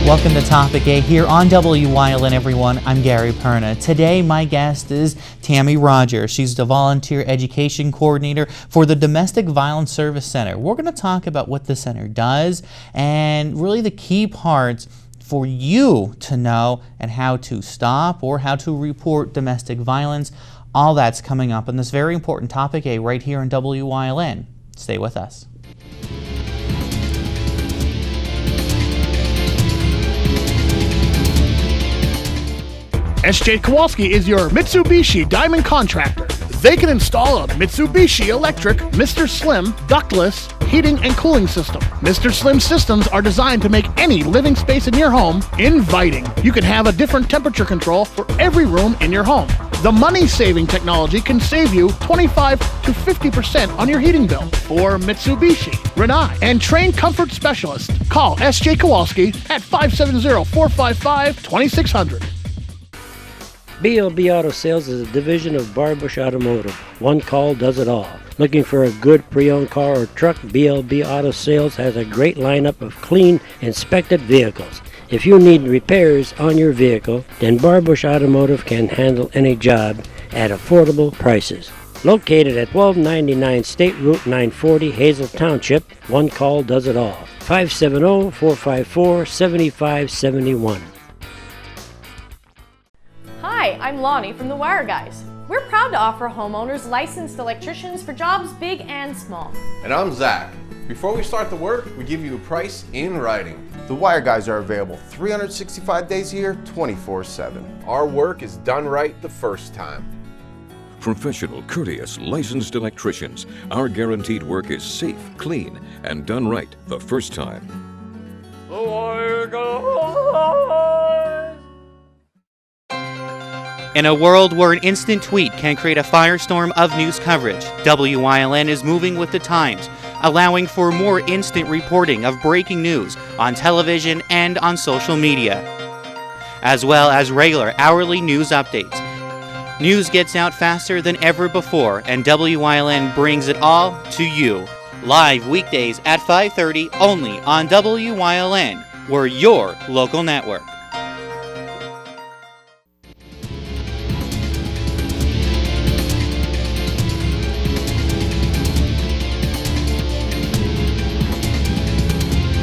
Welcome to Topic A here on WYLN, everyone. I'm Gary Perna. Today, my guest is Tammy Rodgers. She's the Volunteer Education Coordinator for the Domestic Violence Service Center. We're going to talk about what the center does and really the key parts for you to know and how to stop or how to report domestic violence. All that's coming up on this very important Topic A right here on WYLN. Stay with us. S.J. Kowalski is your Mitsubishi Diamond contractor. They can install a Mitsubishi electric Mr. Slim ductless heating and cooling system. Mr. Slim systems are designed to make any living space in your home inviting. You can have a different temperature control for every room in your home. The money-saving technology can save you 25 to 50% on your heating bill. For Mitsubishi, Renai, and trained comfort specialists, call S.J. Kowalski at 570-455-2600. BLB Auto Sales is a division of Barbush Automotive. One call does it all. Looking for a good pre-owned car or truck? BLB Auto Sales has a great lineup of clean, inspected vehicles. If you need repairs on your vehicle, then Barbush Automotive can handle any job at affordable prices. Located at 1299 State Route 940, Hazel Township, one call does it all. 570-454-7571. Hi, I'm Lonnie from The Wire Guys. We're proud to offer homeowners licensed electricians for jobs big and small. And I'm Zach. Before we start the work, we give you a price in writing. The Wire Guys are available 365 days a year, 24/7. Our work is done right the first time. Professional, courteous, licensed electricians. Our guaranteed work is safe, clean, and done right the first time. The Wire Guys! In a world where an instant tweet can create a firestorm of news coverage, WYLN is moving with the times, allowing for more instant reporting of breaking news on television and on social media, as well as regular hourly news updates. News gets out faster than ever before, and WYLN brings it all to you. Live weekdays at 5:30 only on WYLN. We're your local network.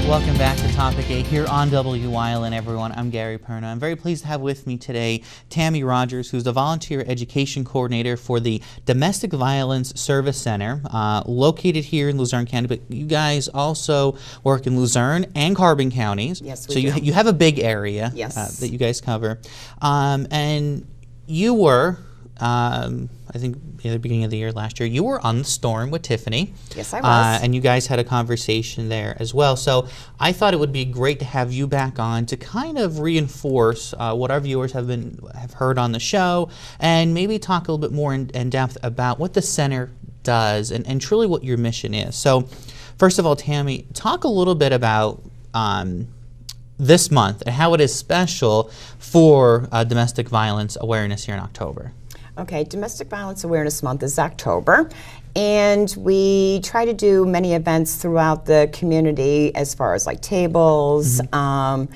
Welcome back to Topic A here on WYLN, everyone. I'm Gary Perna. I'm very pleased to have with me today Tammy Rodgers, who's the Volunteer Education Coordinator for the Domestic Violence Service Center, located here in Luzerne County. But you guys also work in Luzerne and Carbon counties. Yes, we do. So you have a big area that you guys cover. And you were, I think, at the beginning of the year last year, you were on the storm with Tiffany. Yes, I was. And you guys had a conversation there as well. So I thought it would be great to have you back on to kind of reinforce what our viewers have heard on the show, and maybe talk a little bit more in depth about what the center does and truly what your mission is. So first of all, Tammy, talk a little bit about this month and how it is special for domestic violence awareness here in October. Okay, Domestic Violence Awareness Month is October, and we try to do many events throughout the community as far as like tables, and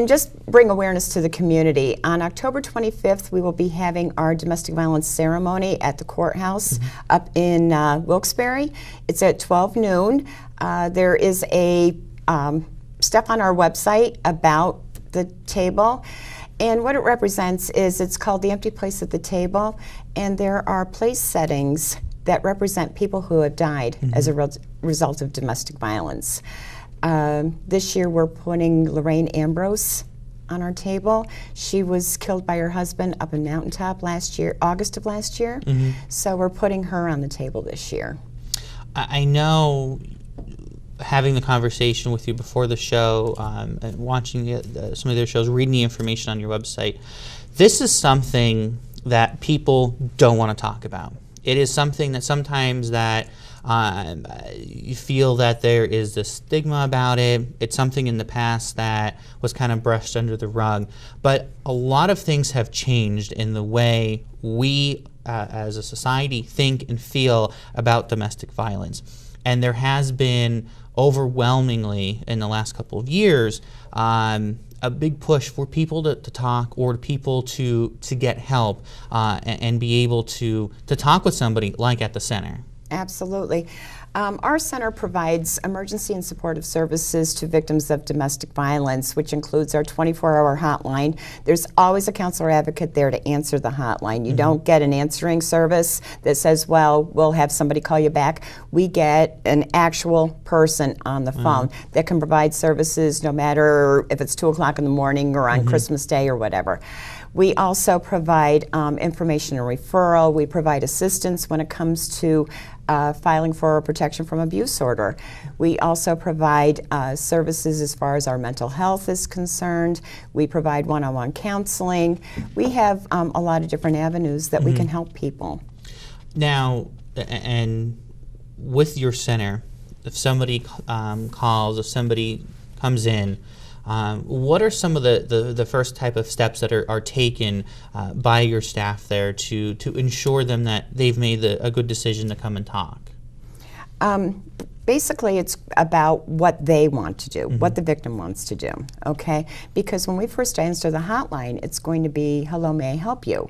just bring awareness to the community. On October 25th, we will be having our domestic violence ceremony at the courthouse up in Wilkes-Barre. It's at 12 noon. There is a stuff on our website about the table. And what it represents is it's called the empty place at the table, and there are place settings that represent people who have died as a result of domestic violence. This year we're putting Lorraine Ambrose on our table. She was killed by her husband up in Mountaintop last year, August of last year. So we're putting her on the table this year. I know, having the conversation with you before the show, and watching some of their shows, reading the information on your website, this is something that people don't want to talk about. It is something that sometimes that you feel that there is this stigma about it. It's something in the past that was kind of brushed under the rug. But a lot of things have changed in the way we as a society think and feel about domestic violence. And there has been overwhelmingly in the last couple of years, a big push for people to talk, or people to get help and be able to talk with somebody like at the center. Absolutely. Our center provides emergency and supportive services to victims of domestic violence, which includes our 24-hour hotline. There's always a counselor advocate there to answer the hotline. You don't get an answering service that says, well, we'll have somebody call you back. We get an actual person on the phone that can provide services no matter if it's 2 o'clock in the morning or on Christmas Day or whatever. We also provide information and referral. We provide assistance when it comes to filing for a protection from abuse order. We also provide services as far as our mental health is concerned. We provide one-on-one counseling. We have a lot of different avenues that we can help people. Now, and with your center, if somebody calls, if somebody comes in, what are some of the first type of steps that are taken by your staff there to ensure them that they've made a good decision to come and talk? Basically, it's about what they want to do, what the victim wants to do, okay? Because when we first answer the hotline, it's going to be, hello, may I help you?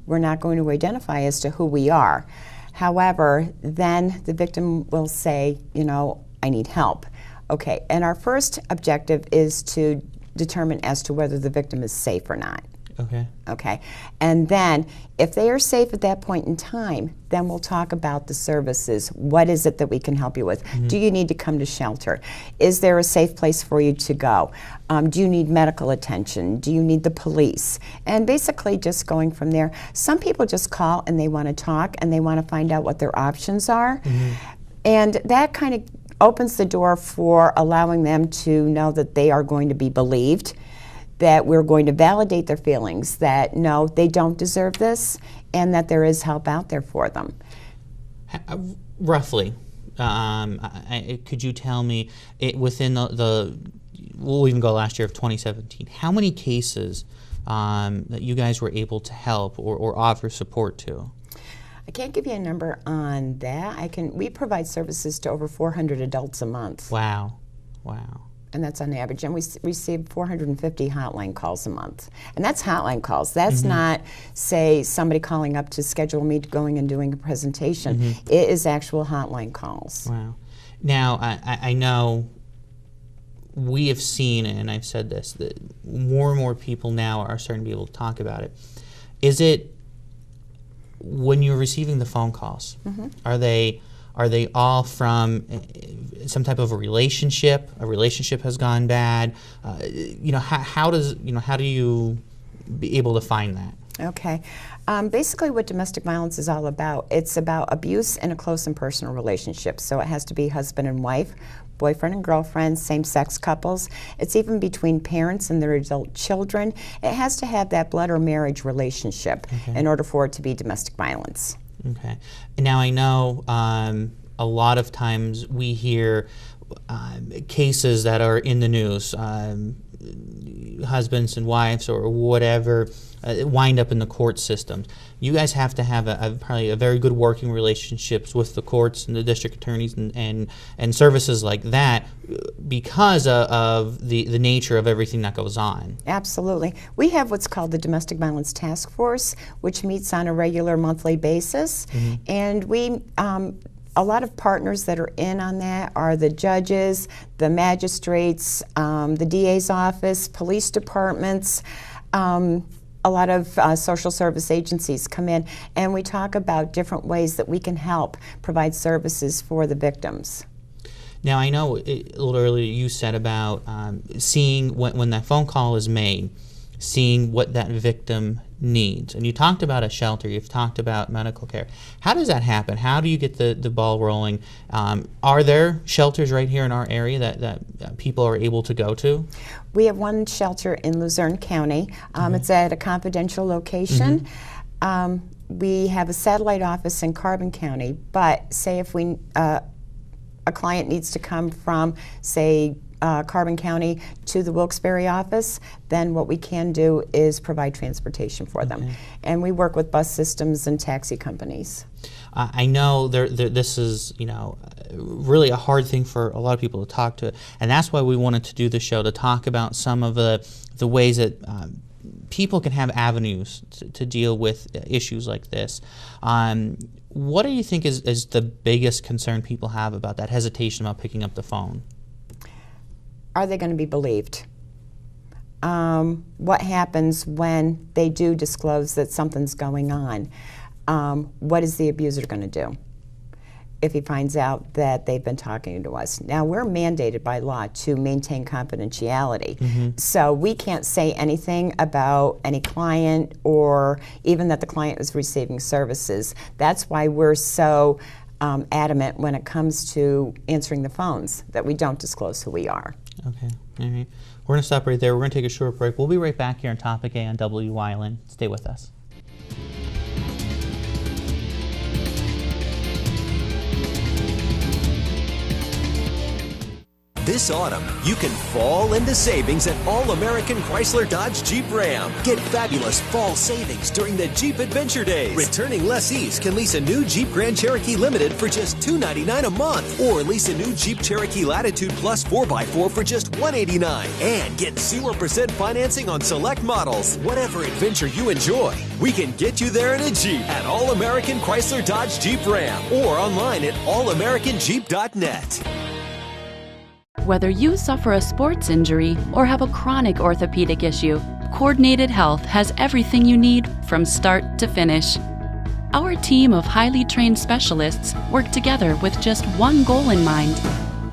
We're not going to identify as to who we are. However, then the victim will say, you know, I need help. Okay, and our first objective is to determine as to whether the victim is safe or not. Okay. Okay, and then if they are safe at that point in time, then we'll talk about the services. What is it that we can help you with? Do you need to come to shelter? Is there a safe place for you to go? Do you need medical attention? Do you need the police? And basically just going from there. Some people just call and they want to talk and they want to find out what their options are. And that kind of opens the door for allowing them to know that they are going to be believed, that we're going to validate their feelings, that no, they don't deserve this, and that there is help out there for them. Roughly, could you tell me, within we'll even go last year of 2017, how many cases that you guys were able to help or offer support to? I can't give you a number on that. We provide services to over 400 adults a month. Wow, wow. And that's on average. And we receive 450 hotline calls a month. And that's hotline calls. That's not, say, somebody calling up to schedule me going and doing a presentation. It is actual hotline calls. Wow. Now, I know we have seen, and I've said this, that more and more people now are starting to be able to talk about it. Is it, when you're receiving the phone calls, are they all from some type of a relationship? A relationship has gone bad. How do you be able to find that? Okay. Basically what domestic violence is all about, it's about abuse in a close and personal relationship. So it has to be husband and wife, boyfriend and girlfriend, same-sex couples. It's even between parents and their adult children. It has to have that blood or marriage relationship in order for it to be domestic violence. Okay. Now I know a lot of times we hear cases that are in the news, husbands and wives or whatever, wind up in the court systems. You guys have to have probably a very good working relationships with the courts and the district attorneys and services like that because of the nature of everything that goes on. Absolutely. We have what's called the Domestic Violence Task Force, which meets on a regular monthly basis. And we a lot of partners that are in on that are the judges, the magistrates, the DA's office, police departments. A lot of social service agencies come in, and we talk about different ways that we can help provide services for the victims. Now, I know a little earlier you said about seeing when that phone call is made, seeing what that victim needs. And you talked about a shelter, you've talked about medical care. How does that happen? How do you get the ball rolling? Are there shelters right here in our area that people are able to go to? We have one shelter in Luzerne County. It's at a confidential location. We have a satellite office in Carbon County, but say if a client needs to come from, say, Carbon County to the Wilkes-Barre office, then what we can do is provide transportation for them. And we work with bus systems and taxi companies. I know this is, you know, really a hard thing for a lot of people to talk to, and that's why we wanted to do the show, to talk about some of the ways that people can have avenues to deal with issues like this. What do you think is the biggest concern people have about that hesitation about picking up the phone? Are they going to be believed? What happens when they do disclose that something's going on? What is the abuser going to do if he finds out that they've been talking to us? Now, we're mandated by law to maintain confidentiality, so we can't say anything about any client or even that the client is receiving services. That's why we're so adamant when it comes to answering the phones, that we don't disclose who we are. Okay, all right. We're going to stop right there. We're going to take a short break. We'll be right back here on Topic A on WYLN. Stay with us. This autumn, you can fall into savings at All-American Chrysler Dodge Jeep Ram. Get fabulous fall savings during the Jeep Adventure Days. Returning lessees can lease a new Jeep Grand Cherokee Limited for just $299 a month, or lease a new Jeep Cherokee Latitude Plus 4x4 for just $189. And get 0% financing on select models. Whatever adventure you enjoy, we can get you there in a Jeep at All-American Chrysler Dodge Jeep Ram, or online at allamericanjeep.net. Whether you suffer a sports injury or have a chronic orthopedic issue, Coordinated Health has everything you need from start to finish. Our team of highly trained specialists work together with just one goal in mind: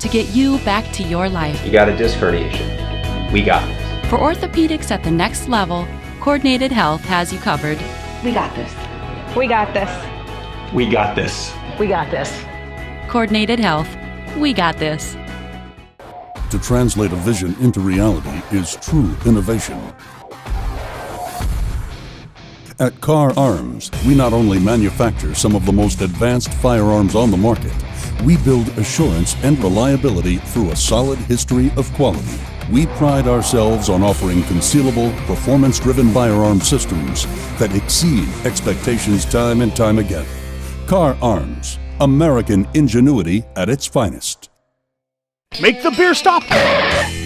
to get you back to your life. You got a disc herniation. We got this. For orthopedics at the next level, Coordinated Health has you covered. We got this. We got this. We got this. We got this. Coordinated Health. We got this. To translate a vision into reality is true innovation. At Car Arms, we not only manufacture some of the most advanced firearms on the market, we build assurance and reliability through a solid history of quality. We pride ourselves on offering concealable, performance-driven firearm systems that exceed expectations time and time again. Car Arms, American ingenuity at its finest. Make the beer stop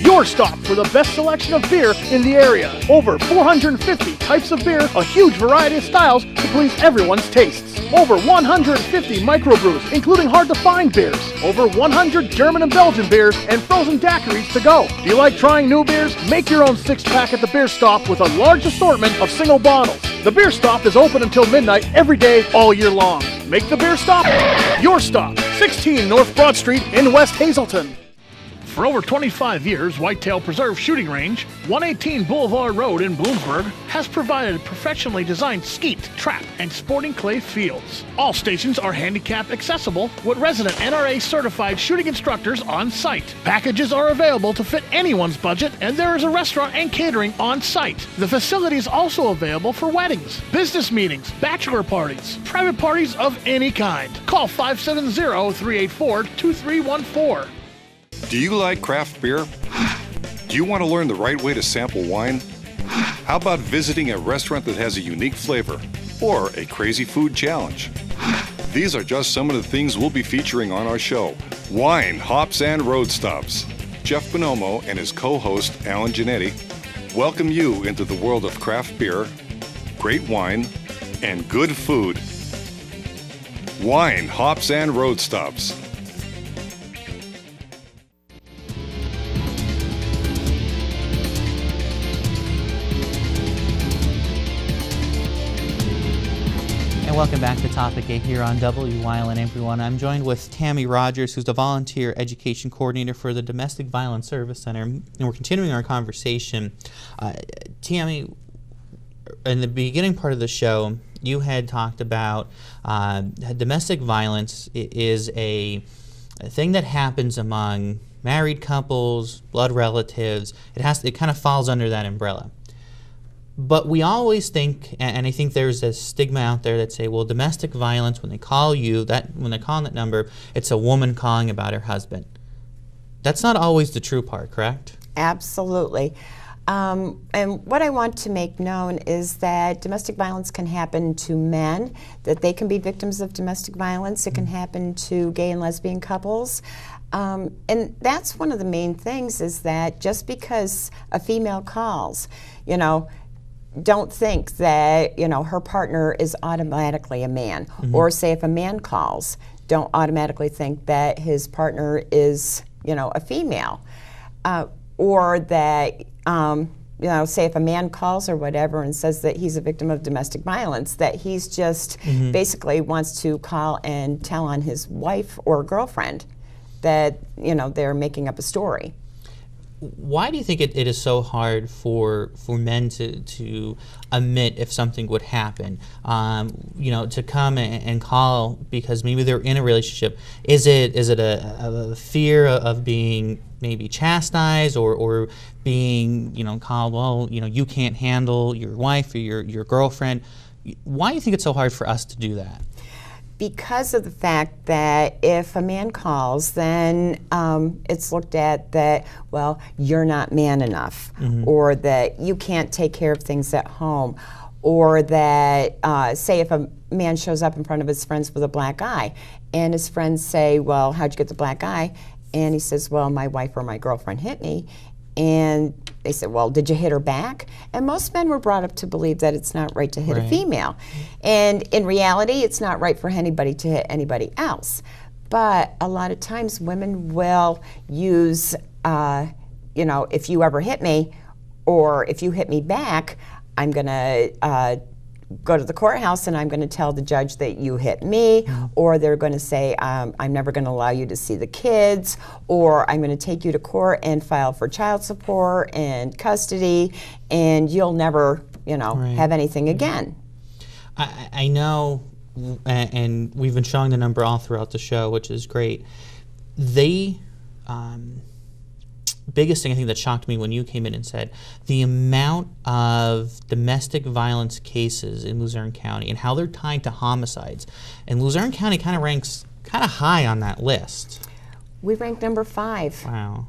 your stop for the best selection of beer in the area. Over 450 types of beer, a huge variety of styles to please everyone's tastes. Over 150 microbrews, including hard-to-find beers. Over 100 German and Belgian beers and frozen daiquiris to go. Do you like trying new beers? Make your own six-pack at the beer stop with a large assortment of single bottles. The beer stop is open until midnight every day, all year long. Make the beer stop your stop. 16 North Broad Street in West Hazleton. For over 25 years, Whitetail Preserve Shooting Range, 118 Boulevard Road in Bloomsburg, has provided professionally designed skeet, trap, and sporting clay fields. All stations are handicap accessible with resident NRA certified shooting instructors on site. Packages are available to fit anyone's budget, and there is a restaurant and catering on site. The facility is also available for weddings, business meetings, bachelor parties, private parties of any kind. Call 570-384-2314. Do you like craft beer? Do you want to learn the right way to sample wine? How about visiting a restaurant that has a unique flavor or a crazy food challenge? These are just some of the things we'll be featuring on our show. Wine, Hops, and Road Stops. Jeff Bonomo and his co-host Alan Giannetti welcome you into the world of craft beer, great wine, and good food. Wine, Hops, and Road Stops. And welcome back to Topic A here on WYLN, everyone. I'm joined with Tammy Rodgers, who's the Volunteer Education Coordinator for the Domestic Violence Service Center, and we're continuing our conversation. Tammy, in the beginning part of the show, you had talked about domestic violence is a thing that happens among married couples, blood relatives. It kind of falls under that umbrella. But we always think, and I think there's a stigma out there that say, well, domestic violence, when they call you, when they call on that number, it's a woman calling about her husband. That's not always the true part, correct? Absolutely. And what I want to make known is that domestic violence can happen to men, that they can be victims of domestic violence. It can happen to gay and lesbian couples. And that's one of the main things, is that just because a female calls, you know, don't think that, you know, her partner is automatically a man. Or say if a man calls, don't automatically think that his partner is, you know, a female. Or that, you know, say if a man calls or whatever and says that he's a victim of domestic violence, that he's just basically wants to call and tell on his wife or girlfriend that, you know, they're making up a story. Why do you think it is so hard for men to admit if something would happen? You know, to come and call because maybe they're in a relationship. Is it a fear of being maybe chastised or being, you know, called, well, you know, you can't handle your wife or your girlfriend? Why do you think it's so hard for us to do that? Because of the fact that if a man calls, then it's looked at that, well, you're not man enough, or that you can't take care of things at home, or that, say if a man shows up in front of his friends with a black eye, and his friends say, well, how'd you get the black eye? And he says, well, my wife or my girlfriend hit me. And they said, well, did you hit her back? And most men were brought up to believe that it's not right to hit a female. And in reality, it's not right for anybody to hit anybody else. But a lot of times women will use, you know, if you ever hit me, or if you hit me back, I'm going to go to the courthouse and I'm going to tell the judge that you hit me, or they're going to say, I'm never going to allow you to see the kids, or I'm going to take you to court and file for child support and custody, and you'll never, you know, have anything again. I know, and we've been showing the number all throughout the show, which is great. They, biggest thing I think that shocked me when you came in and said the amount of domestic violence cases in Luzerne County and how they're tied to homicides. And Luzerne County kind of ranks kind of high on that list. We rank number 5. Wow.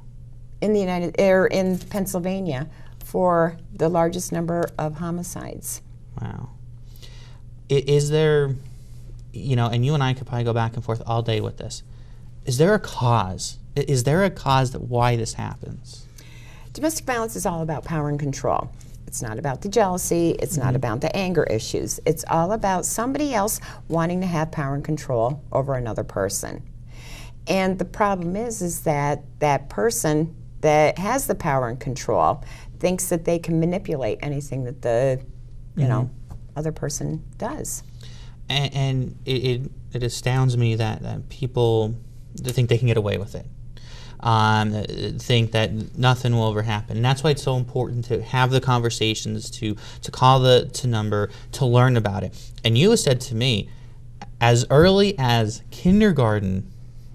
In the in Pennsylvania for the largest number of homicides. Wow. Is there, you know, and you and I could probably go back and forth all day with this. Is there a cause? Is there a cause that why this happens? Domestic violence is all about power and control. It's not about the jealousy. It's not about the anger issues. It's all about somebody else wanting to have power and control over another person. And the problem is that that person that has the power and control thinks that they can manipulate anything that the, you know, other person does. And it astounds me that people think they can get away with it. Think that nothing will ever happen. And that's why it's so important to have the conversations, to call the number, to learn about it. And you said to me, as early as kindergarten,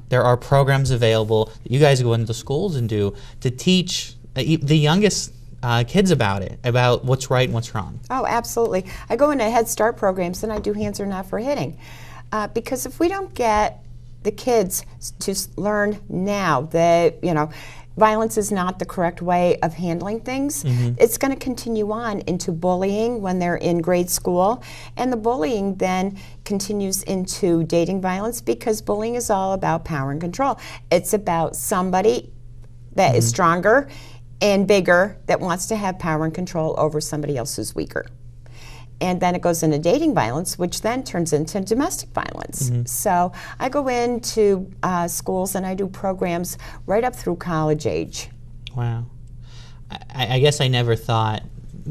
there are programs available that you guys go into the schools and do to teach the youngest kids about it, about what's right and what's wrong. Oh, absolutely. I go into Head Start programs and I do Hands Are Not for Hitting. Because if we don't get the kids to learn now that, you know, violence is not the correct way of handling things, it's going to continue on into bullying when they're in grade school, and the bullying then continues into dating violence, because bullying is all about power and control. It's about somebody that is stronger and bigger that wants to have power and control over somebody else who's weaker. And then it goes into dating violence, which then turns into domestic violence. So I go into schools and I do programs right up through college age. Wow. I guess I never thought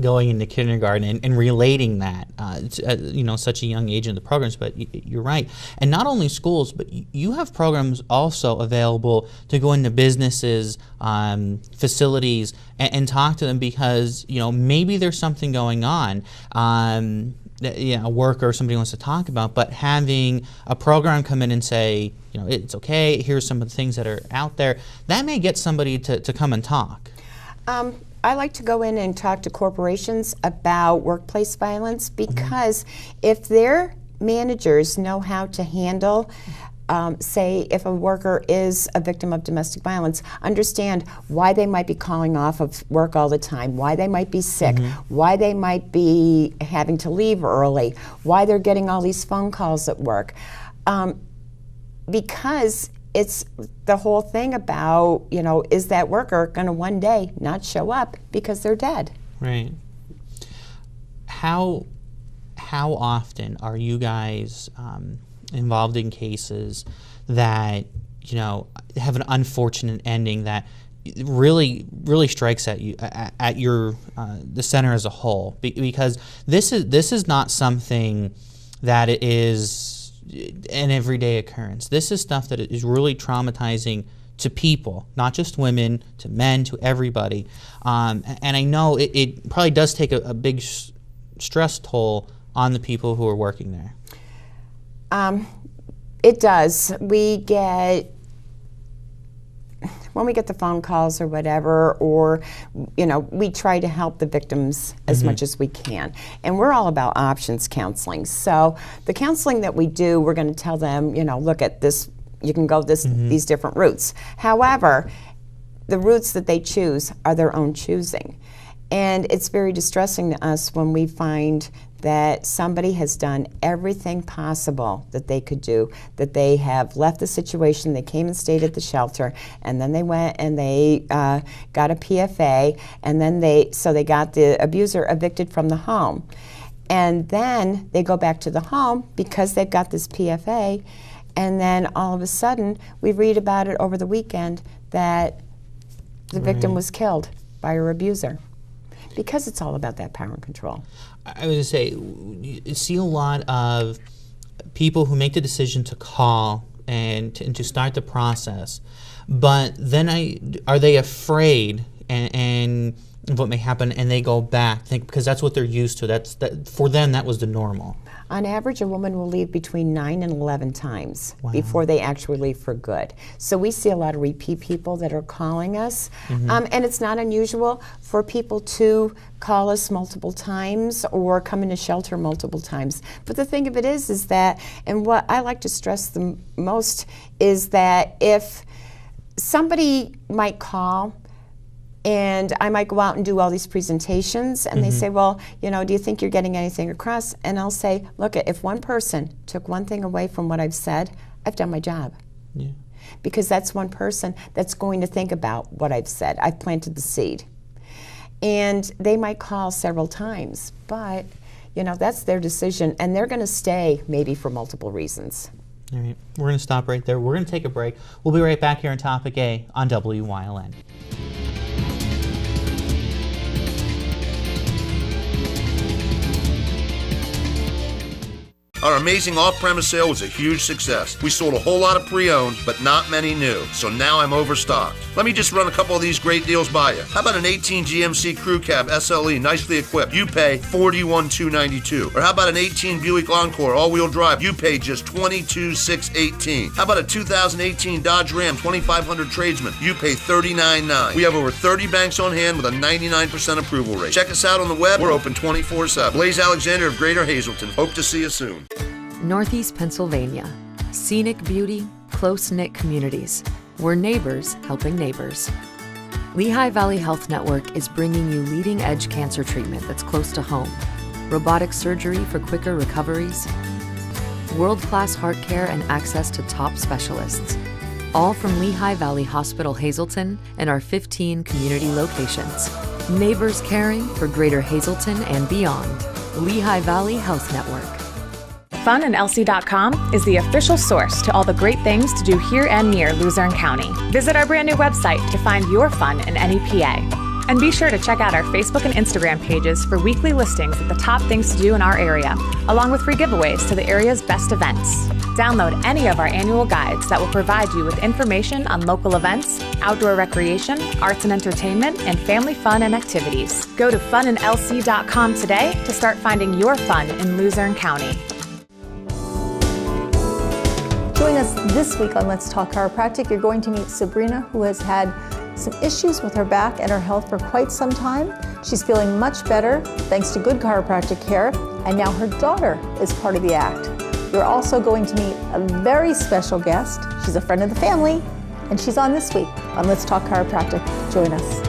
going into kindergarten and relating that to, you know, such a young age in the programs, but you're right. And not only schools, but you have programs also available to go into businesses, facilities, and talk to them, because, you know, maybe there's something going on, you know, a worker or somebody wants to talk about, but having a program come in and say, you know, it's okay, here's some of the things that are out there, that may get somebody to come and talk. I like to go in and talk to corporations about workplace violence, because if their managers know how to handle say if a worker is a victim of domestic violence, understand why they might be calling off of work all the time, why they might be sick, why they might be having to leave early, why they're getting all these phone calls at work. Because it's the whole thing about, you know, is that worker going to one day not show up because they're dead? Right. How often are you guys involved in cases that, you know, have an unfortunate ending that really strikes at you, at your the center as a whole? Because this is not something that is an everyday occurrence. This is stuff that is really traumatizing to people, not just women, to men, to everybody. And I know it probably does take a big stress toll on the people who are working there. It does. We get, when we get the phone calls or whatever, or, you know, we try to help the victims as much as we can. And we're all about options counseling. So the counseling that we do, we're going to tell them, you know, look at this, you can go these different routes. However, the routes that they choose are their own choosing. And it's very distressing to us when we find that somebody has done everything possible that they could do, that they have left the situation, they came and stayed at the shelter, and then they went and they got a PFA, and then they got the abuser evicted from the home. And then they go back to the home because they've got this PFA, and then all of a sudden we read about it over the weekend that the victim was killed by her abuser. Because it's all about that power and control. I was going to say, you see a lot of people who make the decision to call and to start the process, but then are they afraid and what may happen, and they go back because that's what they're used to. For them, that was the normal. On average, a woman will leave between 9 and 11 times before they actually leave for good. So we see a lot of repeat people that are calling us. And it's not unusual for people to call us multiple times or come into shelter multiple times. But the thing of it is that, and what I like to stress the most, is that if somebody might call, and I might go out and do all these presentations, and they say, well, you know, do you think you're getting anything across? And I'll say, look, if one person took one thing away from what I've said, I've done my job. Yeah. Because that's one person that's going to think about what I've said. I've planted the seed. And they might call several times, but, you know, that's their decision, and they're going to stay maybe for multiple reasons. All right, we're going to stop right there. We're going to take a break. We'll be right back here on Topic A on WYLN. Our amazing off-premise sale was a huge success. We sold a whole lot of pre-owned, but not many new, so now I'm overstocked. Let me just run a couple of these great deals by you. How about an 18 GMC Crew Cab SLE, nicely equipped? You pay $41,292. Or how about an 18 Buick Encore all-wheel drive? You pay just $22,618. How about a 2018 Dodge Ram 2500 Tradesman? You pay $39,900. We have over 30 banks on hand with a 99% approval rate. Check us out on the web. We're open 24/7. Blaze Alexander of Greater Hazleton. Hope to see you soon. Northeast Pennsylvania. Scenic beauty, close-knit communities. We're neighbors helping neighbors. Lehigh Valley Health Network is bringing you leading-edge cancer treatment that's close to home. Robotic surgery for quicker recoveries. World-class heart care and access to top specialists. All from Lehigh Valley Hospital Hazleton and our 15 community locations. Neighbors caring for Greater Hazleton and beyond. Lehigh Valley Health Network. FunandLC.com is the official source to all the great things to do here and near Luzerne County. Visit our brand new website to find your fun in any PA. And be sure to check out our Facebook and Instagram pages for weekly listings of the top things to do in our area, along with free giveaways to the area's best events. Download any of our annual guides that will provide you with information on local events, outdoor recreation, arts and entertainment, and family fun and activities. Go to FunandLC.com today to start finding your fun in Luzerne County. Join us this week on Let's Talk Chiropractic. You're going to meet Sabrina, who has had some issues with her back and her health for quite some time. She's feeling much better thanks to good chiropractic care, and now her daughter is part of the act. You're also going to meet a very special guest. She's a friend of the family, and she's on this week on Let's Talk Chiropractic. Join us.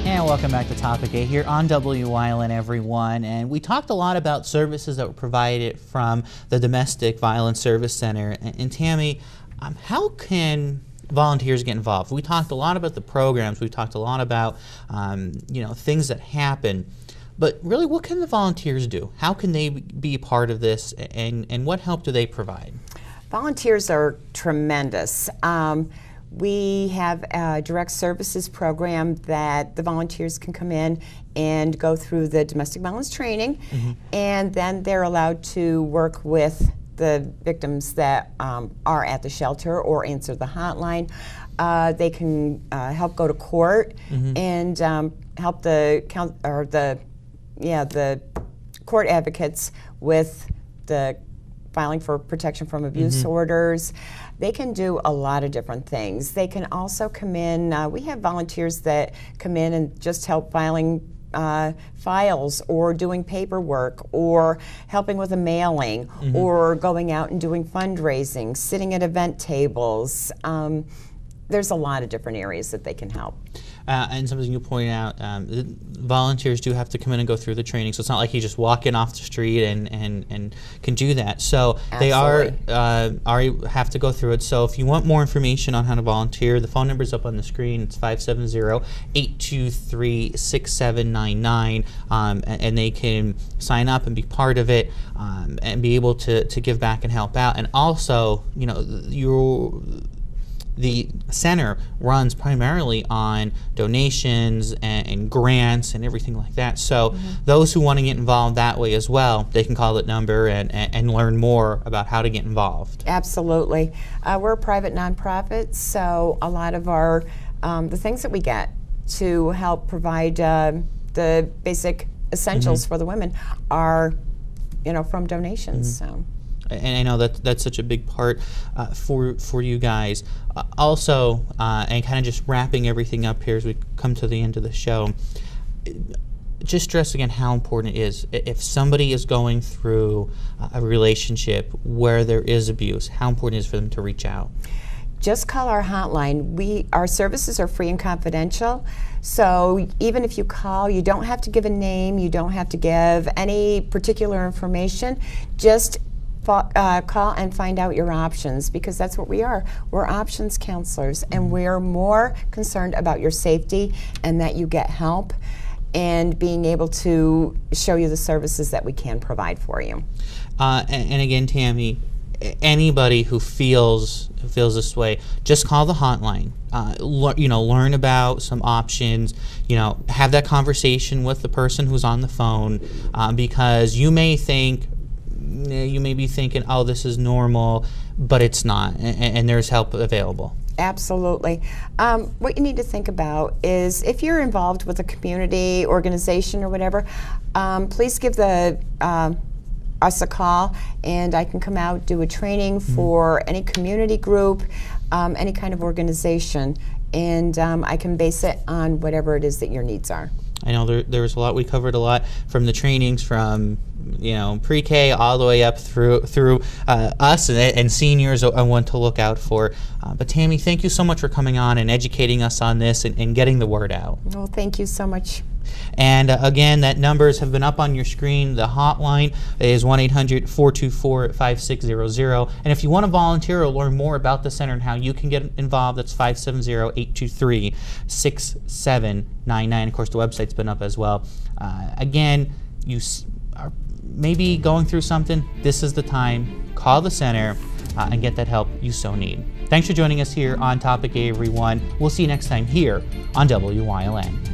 And welcome back to Topic A here on WILN, everyone. And we talked a lot about services that were provided from the Domestic Violence Service Center. And Tammy, how can volunteers get involved? We talked a lot about the programs. We talked a lot about things that happen. But really, what can the volunteers do? How can they be a part of this? And what help do they provide? Volunteers are tremendous. We have a direct services program that the volunteers can come in and go through the domestic violence training, and then they're allowed to work with the victims that are at the shelter or answer the hotline. They can help go to court and help the court advocates with the filing for protection from abuse orders. They can do a lot of different things. They can also come in, we have volunteers that come in and just help filing files or doing paperwork or helping with a mailing or going out and doing fundraising, sitting at event tables. There's a lot of different areas that they can help. And something you point out, volunteers do have to come in and go through the training, so it's not like you just walk in off the street and can do that. So they have to go through it. So if you want more information on how to volunteer, the phone number is up on the screen. It's 570-823-6799, and they can sign up and be part of it and be able to give back and help out. And also, the center runs primarily on donations and grants and everything like that. So those who want to get involved that way as well, they can call that number and learn more about how to get involved. Absolutely. We're a private nonprofit, so a lot of our the things that we get to help provide the basic essentials for the women are, from donations. So. And I know that's such a big part for you guys. Also, and kind of just wrapping everything up here as we come to the end of the show, just stress again how important it is. If somebody is going through a relationship where there is abuse, how important it is for them to reach out. Just call our hotline. Our services are free and confidential. So even if you call, you don't have to give a name, you don't have to give any particular information. Just call and find out your options, because that's what we are. We're options counselors, and we're more concerned about your safety and that you get help and being able to show you the services that we can provide for you. And again, Tammy, anybody who feels this way, just call the hotline. Learn about some options. Have that conversation with the person who's on the phone, because you may be thinking, oh, this is normal, but it's not, and there's help available. Absolutely. What you need to think about is if you're involved with a community organization or whatever, please give us a call, and I can come out, do a training for any community group, any kind of organization, and I can base it on whatever it is that your needs are. I know there was a lot. We covered a lot from the trainings from pre-K all the way up through us and seniors and what to look out for. But Tammy, thank you so much for coming on and educating us on this and getting the word out. Well, thank you so much. And again, that numbers have been up on your screen. The hotline is 1-800-424-5600. And if you want to volunteer or learn more about the center and how you can get involved, that's 570-823-6799. Of course, the website's been up as well. Again, you are maybe going through something. This is the time. Call the center and get that help you so need. Thanks for joining us here on Topic A, everyone. We'll see you next time here on WILN.